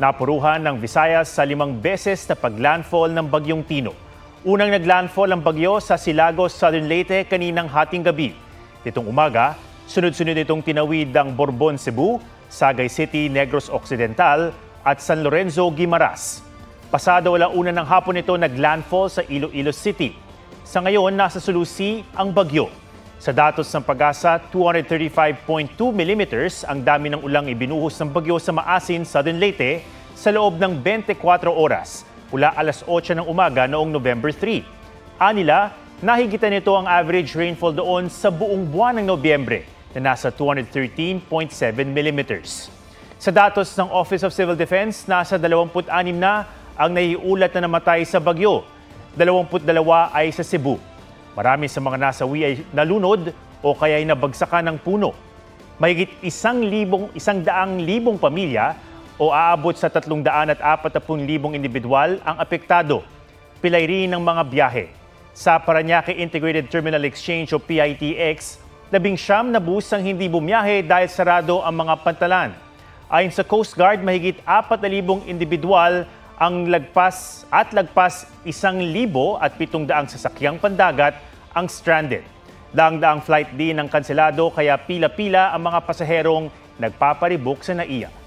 Napuruhan ng Visayas sa 5 beses na paglandfall ng Bagyong Tino. Unang naglandfall ang bagyo sa Silagos, Southern Leyte kaninang hating gabi. Nitong umaga, sunod-sunod itong tinawid ang Borbon, Cebu, Sagay City, Negros Occidental at San Lorenzo, Guimaras. Pasado alauna ng hapon ito naglandfall sa Iloilo City. Sa ngayon, nasa Sulusi ang bagyo. Sa datos ng Pag-asa, 235.2 mm ang dami ng ulang ibinuhos ng bagyo sa Maasin, Southern Leyte sa loob ng 24 oras mula alas 8 ng umaga noong November 3. Anila, nahigitan nito ang average rainfall doon sa buong buwan ng Nobyembre na nasa 213.7 mm. Sa datos ng Office of Civil Defense, nasa 26 na ang naiulat na namatay sa bagyo. 22 ay sa Cebu. Marami sa mga nasawi ay nalunod o kaya ay nabagsakan ng puno. Mahigit 100,000 pamilya o aabot sa 340,000 individual ang apektado. Pilay rin ng mga biyahe. Sa Parañaque Integrated Terminal Exchange o PITX, 19 na bus ang hindi bumiyahe dahil sarado ang mga pantalan. Ayon sa Coast Guard, mahigit 4,000 individual ang lagpas 1,700 sasakyang pandagat ang stranded. Daang-daang flight din ang kanselado kaya pila-pila ang mga pasaherong nagpaparibok sa NAIA.